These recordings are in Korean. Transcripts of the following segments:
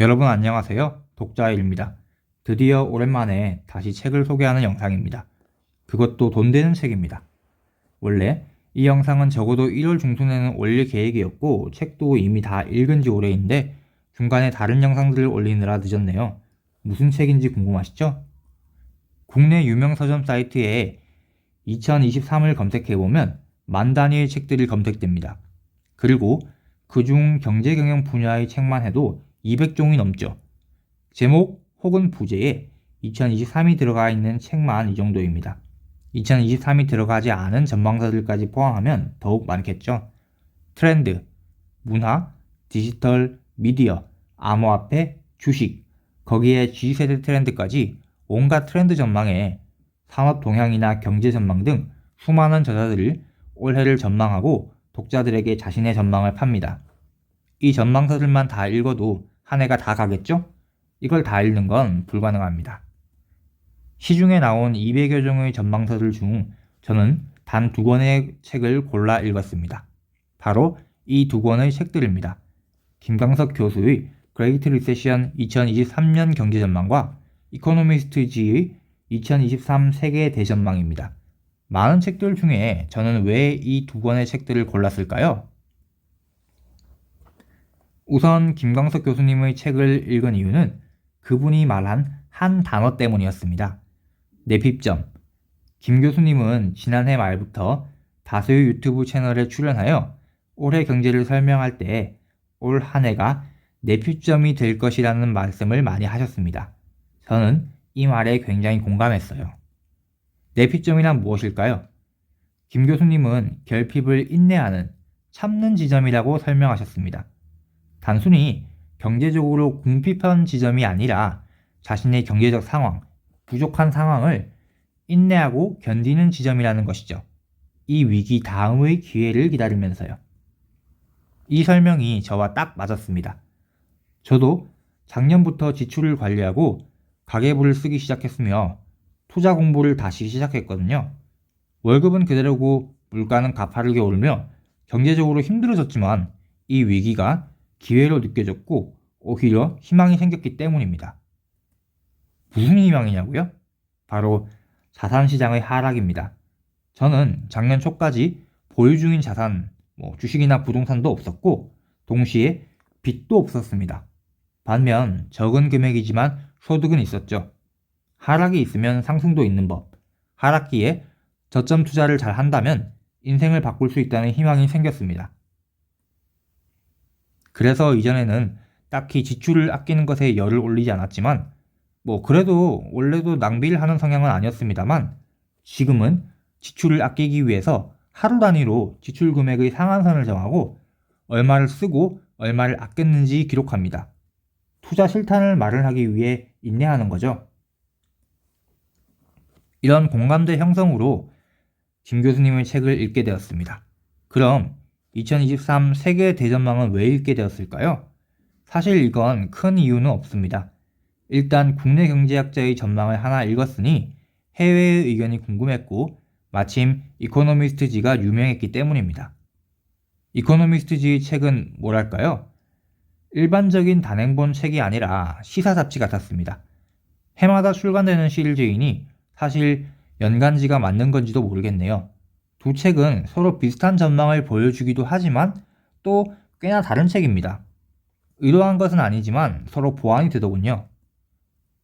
여러분 안녕하세요. 독자일입니다. 드디어 오랜만에 다시 책을 소개하는 영상입니다. 그것도 돈 되는 책입니다. 원래 이 영상은 적어도 1월 중순에는 올릴 계획이었고 책도 이미 다 읽은 지 오래인데 중간에 다른 영상들을 올리느라 늦었네요. 무슨 책인지 궁금하시죠? 국내 유명 서점 사이트에 2023을 검색해보면 만 단위의 책들이 검색됩니다. 그리고 그중 경제경영 분야의 책만 해도 200종이 넘죠. 제목 혹은 부제에 2023이 들어가 있는 책만 이 정도입니다. 2023이 들어가지 않은 전망서들까지 포함하면 더욱 많겠죠. 트렌드, 문화, 디지털, 미디어, 암호화폐, 주식, 거기에 G세대 트렌드까지 온갖 트렌드 전망에 산업 동향이나 경제 전망 등 수많은 저자들을 올해를 전망하고 독자들에게 자신의 전망을 팝니다. 이 전망서들만 다 읽어도 한 해가 다 가겠죠? 이걸 다 읽는 건 불가능합니다. 시중에 나온 200여 종의 전망서들 중 저는 단 2권의 책을 골라 읽었습니다. 바로 이 2권의 책들입니다. 김광석 교수의 Great Recession 2023년 경제전망과 이코노미스트지의 2023 세계 대전망입니다. 많은 책들 중에 저는 왜 이 2권의 책들을 골랐을까요? 우선 김광석 교수님의 책을 읽은 이유는 그분이 말한 한 단어 때문이었습니다. 내핍점. 김 교수님은 지난해 말부터 다수의 유튜브 채널에 출연하여 올해 경제를 설명할 때 올 한 해가 내핍점이 될 것이라는 말씀을 많이 하셨습니다. 저는 이 말에 굉장히 공감했어요. 내핍점이란 무엇일까요? 김 교수님은 결핍을 인내하는, 참는 지점이라고 설명하셨습니다. 단순히 경제적으로 궁핍한 지점이 아니라 자신의 경제적 상황, 부족한 상황을 인내하고 견디는 지점이라는 것이죠. 이 위기 다음의 기회를 기다리면서요. 이 설명이 저와 딱 맞았습니다. 저도 작년부터 지출을 관리하고 가계부를 쓰기 시작했으며 투자 공부를 다시 시작했거든요. 월급은 그대로고 물가는 가파르게 오르며 경제적으로 힘들어졌지만 이 위기가 기회로 느껴졌고 오히려 희망이 생겼기 때문입니다. 무슨 희망이냐고요? 바로 자산시장의 하락입니다. 저는 작년 초까지 보유 중인 자산, 주식이나 부동산도 없었고 동시에 빚도 없었습니다. 반면 적은 금액이지만 소득은 있었죠. 하락이 있으면 상승도 있는 법. 하락기에 저점 투자를 잘 한다면 인생을 바꿀 수 있다는 희망이 생겼습니다. 그래서 이전에는 딱히 지출을 아끼는 것에 열을 올리지 않았지만 그래도 원래도 낭비를 하는 성향은 아니었습니다만 지금은 지출을 아끼기 위해서 하루 단위로 지출 금액의 상한선을 정하고 얼마를 쓰고 얼마를 아꼈는지 기록합니다. 투자 실탄을 마련하기 위해 인내하는 거죠. 이런 공감대 형성으로 김 교수님의 책을 읽게 되었습니다. 그럼 2023 세계 대전망은 왜 읽게 되었을까요? 사실 이건 큰 이유는 없습니다. 일단 국내 경제학자의 전망을 하나 읽었으니 해외의 의견이 궁금했고 마침 이코노미스트지가 유명했기 때문입니다. 이코노미스트지의 책은 뭐랄까요? 일반적인 단행본 책이 아니라 시사 잡지 같았습니다. 해마다 출간되는 시리즈이니 사실 연간지가 맞는 건지도 모르겠네요. 두 책은 서로 비슷한 전망을 보여주기도 하지만 또 꽤나 다른 책입니다. 의도한 것은 아니지만 서로 보완이 되더군요.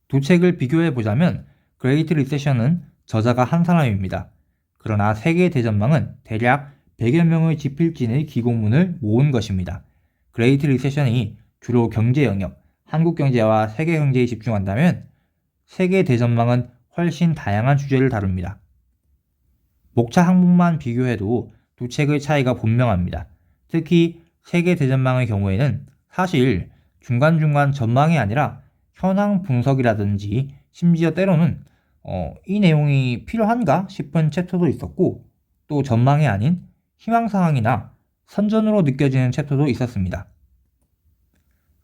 두 책을 비교해 보자면 그레이트 리세션은 저자가 한 사람입니다. 그러나 세계 대전망은 대략 100여 명의 지필진의 기고문을 모은 것입니다. 그레이트 리세션이 주로 경제 영역, 한국 경제와 세계 경제에 집중한다면 세계 대전망은 훨씬 다양한 주제를 다룹니다. 목차 항목만 비교해도 두 책의 차이가 분명합니다. 특히 세계 대전망의 경우에는 사실 중간중간 전망이 아니라 현황 분석이라든지 심지어 때로는 이 내용이 필요한가 싶은 챕터도 있었고 또 전망이 아닌 희망사항이나 선전으로 느껴지는 챕터도 있었습니다.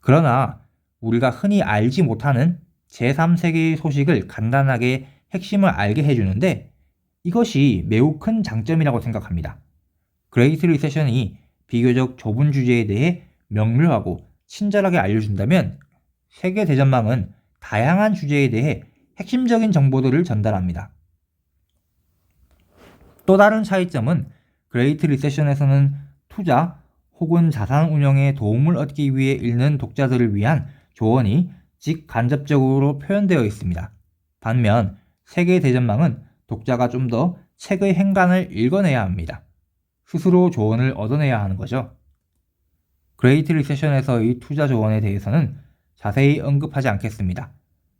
그러나 우리가 흔히 알지 못하는 제3세계의 소식을 간단하게 핵심을 알게 해주는데 이것이 매우 큰 장점이라고 생각합니다. 그레이트 리세션이 비교적 좁은 주제에 대해 명료하고 친절하게 알려준다면 세계대전망은 다양한 주제에 대해 핵심적인 정보들을 전달합니다. 또 다른 차이점은 그레이트 리세션에서는 투자 혹은 자산 운영에 도움을 얻기 위해 읽는 독자들을 위한 조언이 직간접적으로 표현되어 있습니다. 반면 세계대전망은 독자가 좀 더 책의 행간을 읽어내야 합니다. 스스로 조언을 얻어내야 하는 거죠. 그레이트 리세션에서의 투자 조언에 대해서는 자세히 언급하지 않겠습니다.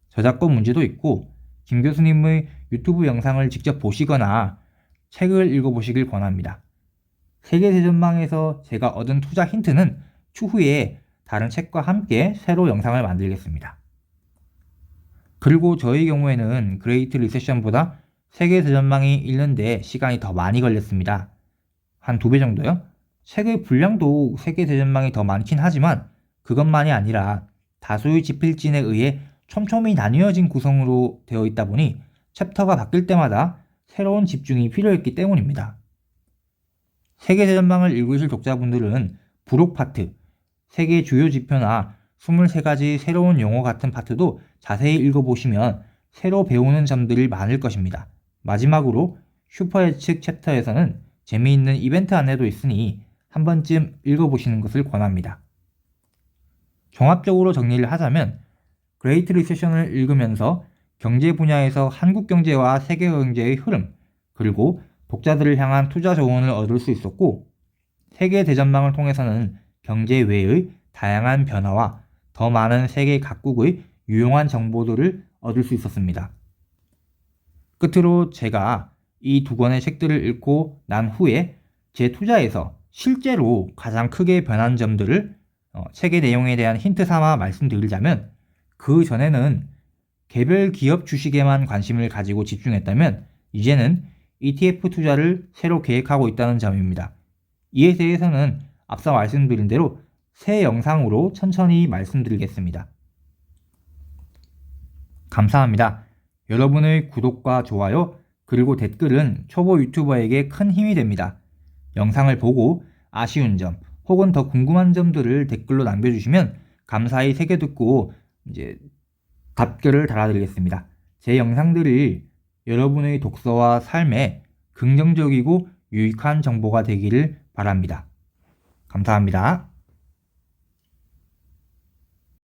저작권 문제도 있고 김 교수님의 유튜브 영상을 직접 보시거나 책을 읽어보시길 권합니다. 세계대전망에서 제가 얻은 투자 힌트는 추후에 다른 책과 함께 새로 영상을 만들겠습니다. 그리고 저의 경우에는 그레이트 리세션보다 세계대전망이 읽는데 시간이 더 많이 걸렸습니다. 한 2배 정도요? 책의 분량도 세계대전망이 더 많긴 하지만 그것만이 아니라 다수의 지필진에 의해 촘촘히 나뉘어진 구성으로 되어 있다 보니 챕터가 바뀔 때마다 새로운 집중이 필요했기 때문입니다. 세계대전망을 읽으실 독자분들은 부록 파트, 세계 주요 지표나 23가지 새로운 용어 같은 파트도 자세히 읽어보시면 새로 배우는 점들이 많을 것입니다. 마지막으로 슈퍼예측 챕터에서는 재미있는 이벤트 안내도 있으니 한 번쯤 읽어보시는 것을 권합니다. 종합적으로 정리를 하자면 그레이트 리세션을 읽으면서 경제 분야에서 한국 경제와 세계 경제의 흐름, 그리고 독자들을 향한 투자 조언을 얻을 수 있었고, 세계 대전망을 통해서는 경제 외의 다양한 변화와 더 많은 세계 각국의 유용한 정보들을 얻을 수 있었습니다. 끝으로 제가 이 2권의 책들을 읽고 난 후에 제 투자에서 실제로 가장 크게 변한 점들을 책의 내용에 대한 힌트 삼아 말씀드리자면, 그 전에는 개별 기업 주식에만 관심을 가지고 집중했다면 이제는 ETF 투자를 새로 계획하고 있다는 점입니다. 이에 대해서는 앞서 말씀드린 대로 새 영상으로 천천히 말씀드리겠습니다. 감사합니다. 여러분의 구독과 좋아요 그리고 댓글은 초보 유튜버에게 큰 힘이 됩니다. 영상을 보고 아쉬운 점 혹은 더 궁금한 점들을 댓글로 남겨주시면 감사히 새겨듣고 답글을 달아드리겠습니다. 제 영상들이 여러분의 독서와 삶에 긍정적이고 유익한 정보가 되기를 바랍니다. 감사합니다.